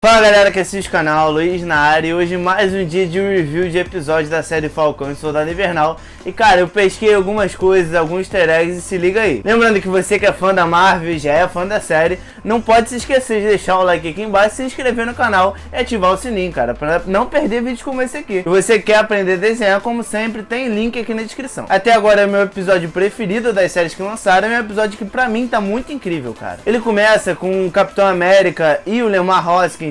Fala galera que assiste o canal, Luiz na área, e hoje mais um dia de review de episódios da série Falcão e Soldado Invernal. E cara, eu pesquei algumas coisas, alguns easter eggs e se liga aí. Lembrando que você que é fã da Marvel e já é fã da série, não pode se esquecer de deixar o like aqui embaixo, se inscrever no canal e ativar o sininho, cara, pra não perder vídeos como esse aqui. Se você quer aprender a desenhar, como sempre, tem link aqui na descrição. Até agora é meu episódio preferido das séries que lançaram, é um episódio que pra mim tá muito incrível, cara. Ele começa com o Capitão América e o Lemar Hoskins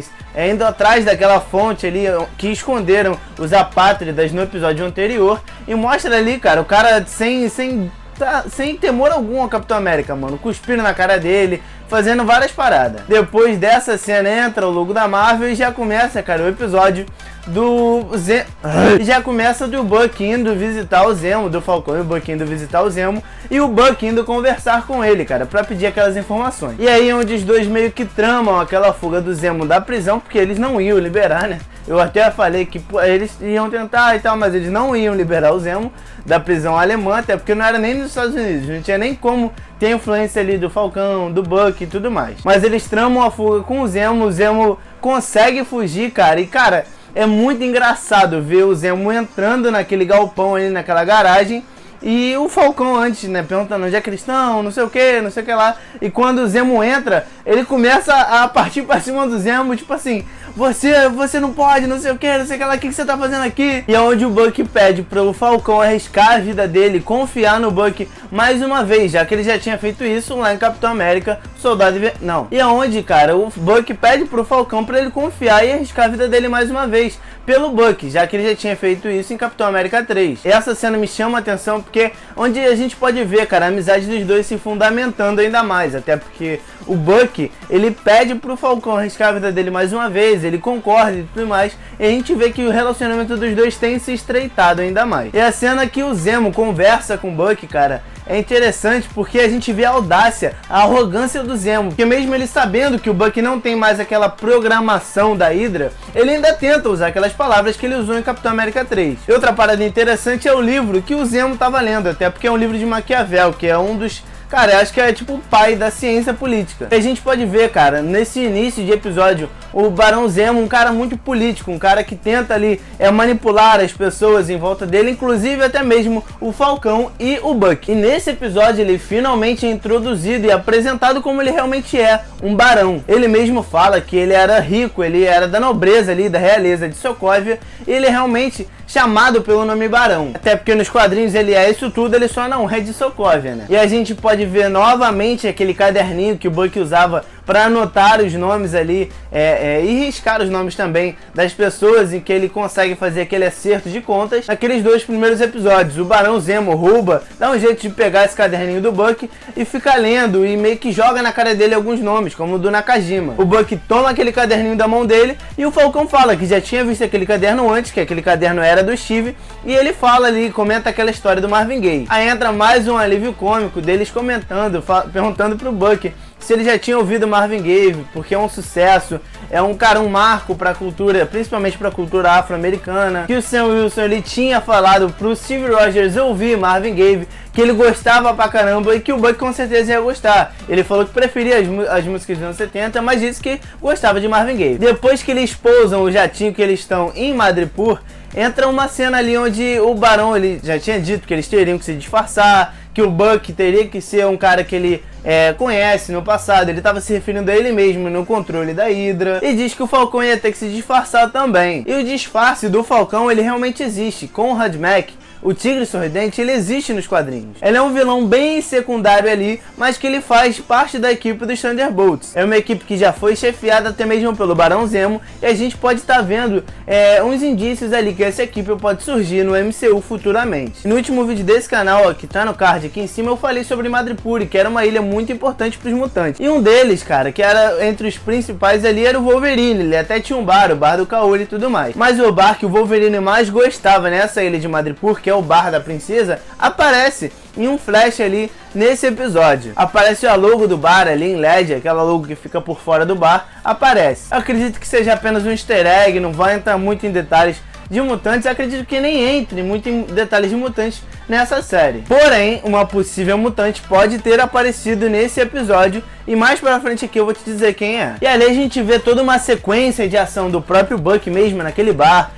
indo atrás daquela fonte ali que esconderam os apátridas no episódio anterior e mostra ali, cara, o cara sem temor algum ao Capitão América, mano, cuspindo na cara dele, fazendo várias paradas. Depois dessa cena entra o logo da Marvel e já começa, cara, o episódio do já começa do Buck indo visitar o Zemo, do Falcão e o Buck indo visitar o Zemo e o Buck indo conversar com ele, cara, pra pedir aquelas informações. E aí onde os dois meio que tramam aquela fuga do Zemo da prisão, porque eles não iam liberar, né? Eu até falei que eles iam tentar e tal, mas eles não iam liberar o Zemo da prisão alemã, até porque não era nem nos Estados Unidos, não tinha nem como ter influência ali do Falcão, do Buck e tudo mais. Mas eles tramam a fuga com o Zemo consegue fugir, cara, e cara, é muito engraçado ver o Zemo entrando naquele galpão ali, naquela garagem, e o Falcão antes, né, perguntando onde é que eles estão, não sei o que lá. E quando o Zemo entra, ele começa a partir pra cima do Zemo, tipo assim, você não pode, não sei o que lá, o que você tá fazendo aqui? E é onde o Buck pede pro Falcão arriscar a vida dele, confiar no Buck mais uma vez, já que ele já tinha feito isso lá em Capitão América, Soldado Invernal. E é onde, cara, o Buck pede pro Falcão pra ele confiar e arriscar a vida dele mais uma vez, pelo Buck, já que ele já tinha feito isso em Capitão América 3. Essa cena me chama a atenção porque onde a gente pode ver, cara, a amizade dos dois se fundamentando ainda mais, até porque o Buck, ele pede pro Falcão arriscar a vida dele mais uma vez, ele concorda e tudo mais, e a gente vê que o relacionamento dos dois tem se estreitado ainda mais. E a cena que o Zemo conversa com o Buck, cara, é interessante porque a gente vê a audácia, a arrogância do Zemo, porque mesmo ele sabendo que o Buck não tem mais aquela programação da Hydra, ele ainda tenta usar aquelas palavras que ele usou em Capitão América 3. E outra parada interessante é o livro que o Zemo estava lendo, até porque é um livro de Maquiavel, que é um dos... Cara, eu acho que é tipo o pai da ciência política. E a gente pode ver, cara, nesse início de episódio, o Barão Zemo, um cara muito político, um cara que tenta ali manipular as pessoas em volta dele, inclusive até mesmo o Falcão e o Buck. E nesse episódio ele finalmente é introduzido e apresentado como ele realmente é, um barão. Ele mesmo fala que ele era rico, ele era da nobreza ali, da realeza de Sokovia, e ele é realmente chamado pelo nome Barão. Até porque nos quadrinhos ele é isso tudo, ele só não é de Sokovia, né? E a gente pode ver novamente aquele caderninho que o Buck usava para anotar os nomes ali e riscar os nomes também das pessoas, em que ele consegue fazer aquele acerto de contas. Naqueles dois primeiros episódios, o Barão Zemo rouba, dá um jeito de pegar esse caderninho do Buck e fica lendo e meio que joga na cara dele alguns nomes, como o do Nakajima. O Buck toma aquele caderninho da mão dele e o Falcão fala que já tinha visto aquele caderno antes, que aquele caderno era do Steve, e ele fala ali, comenta aquela história do Marvin Gaye. Aí entra mais um alívio cômico deles comentando, perguntando pro Buck se ele já tinha ouvido Marvin Gaye, porque é um sucesso, é um marco para a cultura, principalmente para a cultura afro-americana, que o Sam Wilson ele tinha falado pro Steve Rogers ouvir Marvin Gaye, que ele gostava pra caramba e que o Buck com certeza ia gostar. Ele falou que preferia as músicas dos anos 70, mas disse que gostava de Marvin Gaye. Depois que eles pousam o jatinho que eles estão em Madripoor, entra uma cena ali onde o Barão ele já tinha dito que eles teriam que se disfarçar, que o Buck teria que ser um cara que ele conhece no passado, ele estava se referindo a ele mesmo no controle da Hydra, e diz que o Falcão ia ter que se disfarçar também. E o disfarce do Falcão ele realmente existe. Conrad Mack, o Tigre Sorridente, ele existe nos quadrinhos. Ele é um vilão bem secundário ali, mas que ele faz parte da equipe dos Thunderbolts. É uma equipe que já foi chefiada até mesmo pelo Barão Zemo, e a gente pode estar vendo uns indícios ali que essa equipe pode surgir no MCU futuramente. No último vídeo desse canal, que tá no card aqui em cima, eu falei sobre Madripoor, que era uma ilha muito importante para os mutantes. E um deles, cara, que era entre os principais ali, era o Wolverine. Ele até tinha um bar, o bar do Kaori e tudo mais. Mas o bar que o Wolverine mais gostava nessa ilha de Madripoor, que é o bar da princesa, aparece em um flash ali nesse episódio. Aparece a logo do bar ali em LED, aquela logo que fica por fora do bar, aparece. Eu acredito que seja apenas um easter egg, não vai entrar muito em detalhes de mutantes, acredito que nem entre muito em detalhes de mutantes nessa série. Porém, uma possível mutante pode ter aparecido nesse episódio, e mais pra frente aqui eu vou te dizer quem é. E ali a gente vê toda uma sequência de ação do próprio Buck mesmo naquele bar,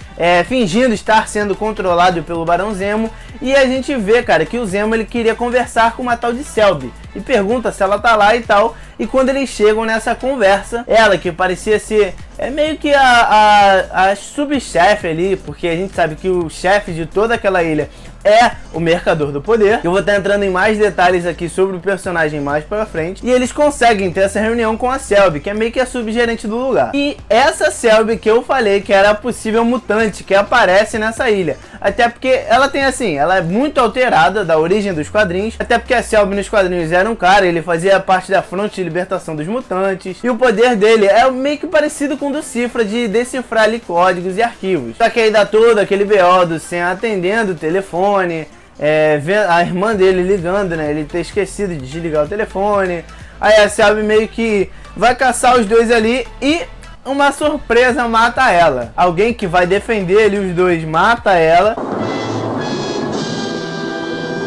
fingindo estar sendo controlado pelo Barão Zemo, e a gente vê, cara, que o Zemo ele queria conversar com uma tal de Sylvie, e pergunta se ela tá lá e tal, e quando eles chegam nessa conversa, ela que parecia ser meio que a subchefe ali, porque a gente sabe que o chefe de toda aquela ilha é o Mercador do Poder. Eu vou estar entrando em mais detalhes aqui sobre o personagem mais pra frente. E eles conseguem ter essa reunião com a Sylvie, que é meio que a subgerente do lugar. E essa Sylvie que eu falei que era a possível mutante que aparece nessa ilha. Até porque ela tem assim, ela é muito alterada da origem dos quadrinhos. Até porque a Sylvie nos quadrinhos era um cara, ele fazia parte da Fronte de Libertação dos Mutantes. E o poder dele é meio que parecido com o do Cifra, de decifrar ali códigos e arquivos. Só que aí dá todo aquele BO do Sam atendendo o telefone, a irmã dele ligando, né? Ele ter esquecido de desligar o telefone. Aí a Sylvie meio que vai caçar os dois ali e uma surpresa mata ela. Alguém que vai defender ali os dois mata ela.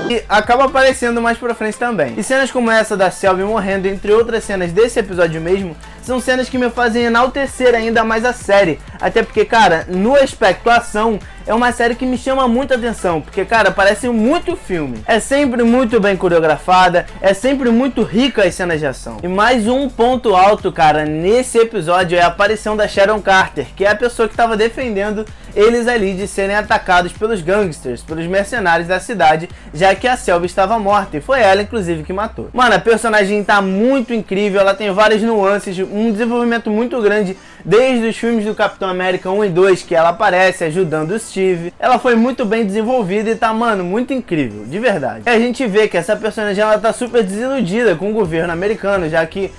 E acaba aparecendo mais pra frente também. E cenas como essa da Sylvie morrendo, entre outras cenas desse episódio mesmo, são cenas que me fazem enaltecer ainda mais a série. Até porque, cara, no aspecto ação, é uma série que me chama muita atenção, porque, cara, parece muito filme. É sempre muito bem coreografada, é sempre muito rica as cenas de ação. E mais um ponto alto, cara, nesse episódio é a aparição da Sharon Carter, que é a pessoa que estava defendendo eles ali de serem atacados pelos gangsters, pelos mercenários da cidade, já que a Sylvie estava morta, e foi ela, inclusive, que matou. Mano, a personagem tá muito incrível, ela tem várias nuances, um desenvolvimento muito grande, desde os filmes do Capitão América 1 e 2, que ela aparece ajudando o Steve. Ela foi muito bem desenvolvida e tá, mano, muito incrível, de verdade. E a gente vê que essa personagem, ela tá super desiludida com o governo americano, já que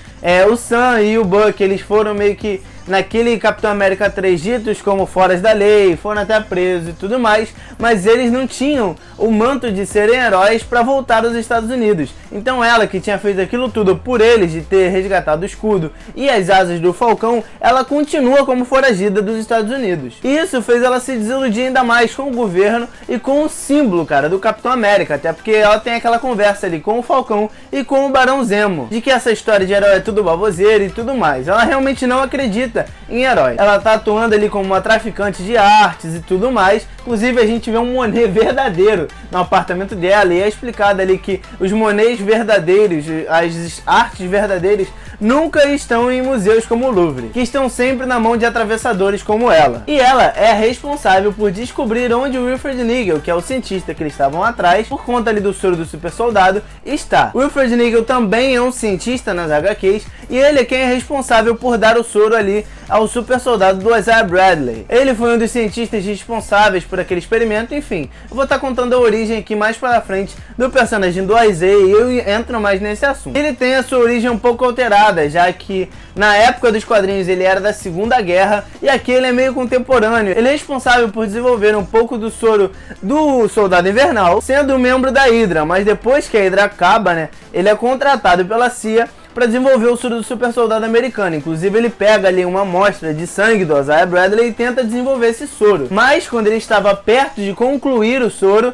o Sam e o Buck, eles foram meio que naquele Capitão América 3 ditos como foras da lei, foram até presos e tudo mais, mas eles não tinham o manto de serem heróis para voltar aos Estados Unidos. Então ela, que tinha feito aquilo tudo por eles, de ter resgatado o escudo e as asas do Falcão, ela continua como foragida dos Estados Unidos. E isso fez ela se desiludir ainda mais com o governo e com o símbolo, cara, do Capitão América, até porque ela tem aquela conversa ali com o Falcão e com o Barão Zemo, de que essa história de herói é tudo baboseira e tudo mais. Ela realmente não acredita em herói. Ela tá atuando ali como uma traficante de artes e tudo mais. Inclusive a gente vê um Monet verdadeiro no apartamento dela, e é explicado ali que os Monets verdadeiros, as artes verdadeiras, nunca estão em museus como o Louvre, que estão sempre na mão de atravessadores como ela. E ela é responsável por descobrir onde o Wilfred Nigel, que é o cientista que eles estavam atrás, por conta ali do soro do super soldado, está. O Wilfred Nigel também é um cientista nas HQs, e ele é quem é responsável por dar o soro ali ao super soldado do Isaiah Bradley. Ele foi um dos cientistas responsáveis por aquele experimento. Enfim, eu vou estar contando a origem aqui mais pra frente do personagem do Isaiah, e eu entro mais nesse assunto. Ele tem a sua origem um pouco alterada, já que na época dos quadrinhos ele era da Segunda Guerra, e aqui ele é meio contemporâneo. Ele é responsável por desenvolver um pouco do soro do Soldado Invernal, sendo membro da Hydra, mas depois que a Hydra acaba, né, ele é contratado pela CIA para desenvolver o soro do super soldado americano. Inclusive ele pega ali uma amostra de sangue do Isaiah Bradley e tenta desenvolver esse soro. Mas quando ele estava perto de concluir o soro,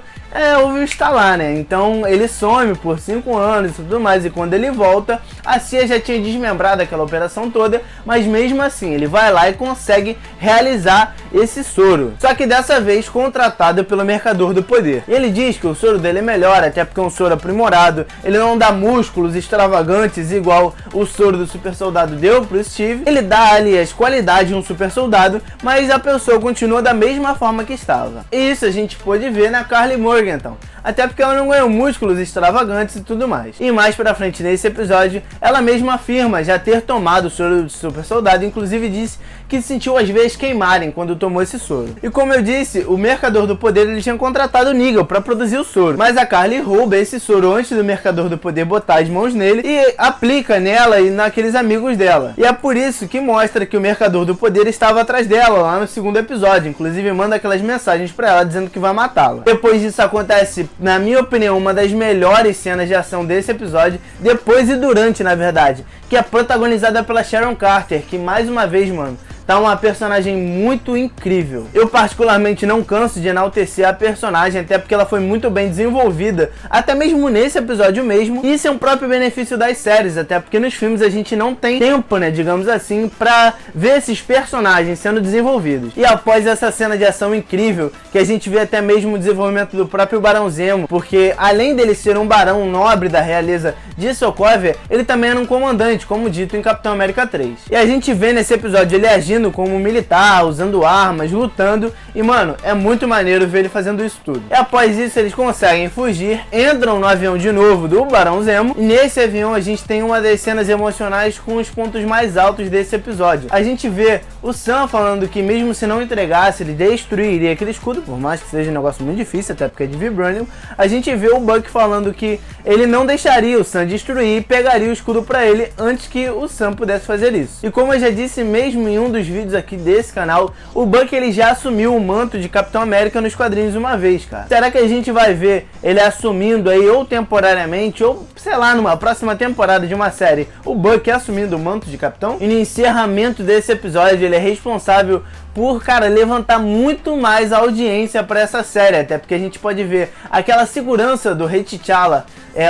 houve o estalar, né? Então ele some por 5 anos e tudo mais, e quando ele volta, a CIA já tinha desmembrado aquela operação toda, mas mesmo assim ele vai lá e consegue realizar esse soro. Só que dessa vez contratado pelo Mercador do Poder. Ele diz que o soro dele é melhor, até porque é um soro aprimorado, ele não dá músculos extravagantes igual o soro do super soldado deu pro Steve. Ele dá ali as qualidades de um super soldado, mas a pessoa continua da mesma forma que estava. E isso a gente pôde ver na Karli Morgenthau, até porque ela não ganhou músculos extravagantes e tudo mais. E mais pra frente nesse episódio, ela mesma afirma já ter tomado o soro do super soldado, inclusive disse que sentiu as veias queimarem quando tomou esse soro. E como eu disse, o Mercador do Poder ele tinha contratado o Nigel para produzir o soro, mas a Karli rouba esse soro antes do Mercador do Poder botar as mãos nele e aplica nela e naqueles amigos dela. E é por isso que mostra que o Mercador do Poder estava atrás dela lá no segundo episódio, inclusive manda aquelas mensagens para ela dizendo que vai matá-la. Depois disso acontece, na minha opinião, uma das melhores cenas de ação desse episódio, depois e durante, na verdade, que é protagonizada pela Sharon Carter, que mais uma vez, mano, tá uma personagem muito incrível. Eu particularmente não canso de enaltecer a personagem, até porque ela foi muito bem desenvolvida, até mesmo nesse episódio mesmo. E isso é um próprio benefício das séries, até porque nos filmes a gente não tem tempo, né, digamos assim, pra ver esses personagens sendo desenvolvidos. E após essa cena de ação incrível, que a gente vê até mesmo o desenvolvimento do próprio Barão Zemo, porque além dele ser um barão nobre da realeza de Sokovia, ele também era um comandante, como dito em Capitão América 3. E a gente vê nesse episódio ele agindo como militar, usando armas, lutando, e mano, é muito maneiro ver ele fazendo isso tudo. E após isso eles conseguem fugir, entram no avião de novo do Barão Zemo, e nesse avião a gente tem uma das cenas emocionais com os pontos mais altos desse episódio. A gente vê o Sam falando que mesmo se não entregasse, ele destruiria aquele escudo, por mais que seja um negócio muito difícil, até porque é de Vibranium. A gente vê o Buck falando que ele não deixaria o Sam destruir e pegaria o escudo pra ele antes que o Sam pudesse fazer isso. E como eu já disse mesmo em um dos vídeos aqui desse canal, o Buck ele já assumiu o manto de Capitão América nos quadrinhos uma vez, cara. Será que a gente vai ver ele assumindo aí ou temporariamente ou, sei lá, numa próxima temporada de uma série, o Buck assumindo o manto de Capitão? E no encerramento desse episódio ele é responsável por, cara, levantar muito mais a audiência para essa série, até porque a gente pode ver aquela segurança do Rei T'Challa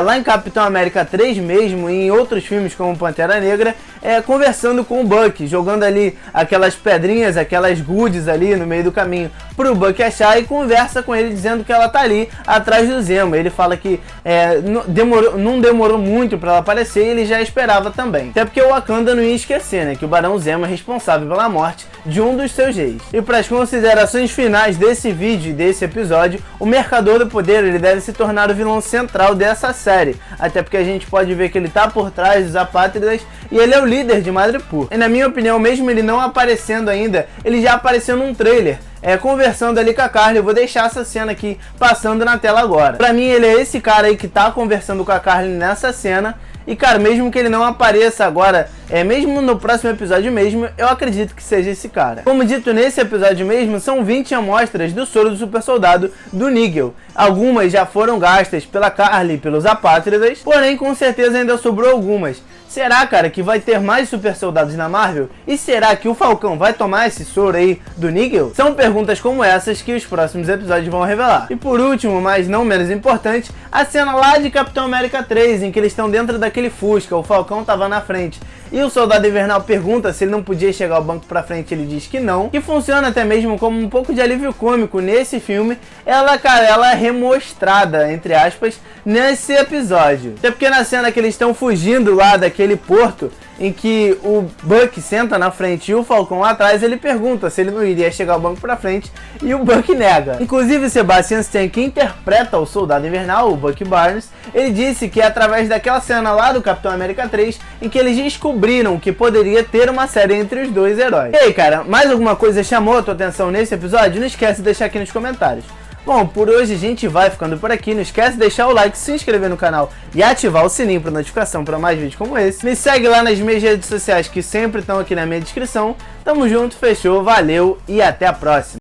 lá em Capitão América 3 mesmo, e em outros filmes como Pantera Negra, conversando com o Buck, jogando ali aquelas pedrinhas, aquelas goodies ali no meio do caminho pro Buck achar, e conversa com ele dizendo que ela tá ali atrás do Zemo. Ele fala que não demorou muito para ela aparecer, e ele já esperava também. Até porque o Wakanda não ia esquecer, né, que o Barão Zemo é responsável pela morte de um dos seus reis. E para as considerações finais desse vídeo e desse episódio, o Mercador do Poder ele deve se tornar o vilão central dessa série, até porque a gente pode ver que ele tá por trás dos Apátridas e ele é o líder de Madripoor. E na minha opinião, mesmo ele não aparecendo ainda, ele já apareceu num trailer, conversando ali com a Carly. Eu vou deixar essa cena aqui passando na tela agora. Pra mim ele é esse cara aí que tá conversando com a Carly nessa cena. E cara, mesmo que ele não apareça agora, mesmo no próximo episódio mesmo, eu acredito que seja esse cara. Como dito nesse episódio mesmo, são 20 amostras do soro do super soldado do Nigel. Algumas já foram gastas pela Carly e pelos Apátridas, porém com certeza ainda sobrou algumas. Será, cara, que vai ter mais super soldados na Marvel? E será que o Falcão vai tomar esse soro aí do Nigel? São perguntas como essas que os próximos episódios vão revelar. E por último, mas não menos importante, a cena lá de Capitão América 3, em que eles estão dentro daquele Fusca, o Falcão tava na frente. E o Soldado Invernal pergunta se ele não podia chegar ao banco pra frente, ele diz que não. Que funciona até mesmo como um pouco de alívio cômico nesse filme. Ela é remostrada, entre aspas, nesse episódio. Até porque na cena que eles estão fugindo lá daquele porto, em que o Buck senta na frente e o Falcão atrás, ele pergunta se ele não iria chegar ao banco pra frente, e o Buck nega. Inclusive, Sebastian Stan, que interpreta o Soldado Invernal, o Bucky Barnes, ele disse que é através daquela cena lá do Capitão América 3, em que eles descobriram que poderia ter uma série entre os dois heróis. E aí, cara, mais alguma coisa chamou a tua atenção nesse episódio? Não esquece de deixar aqui nos comentários. Bom, por hoje a gente vai ficando por aqui. Não esquece de deixar o like, se inscrever no canal e ativar o sininho para notificação para mais vídeos como esse. Me segue lá nas minhas redes sociais que sempre estão aqui na minha descrição. Tamo junto, fechou, valeu e até a próxima.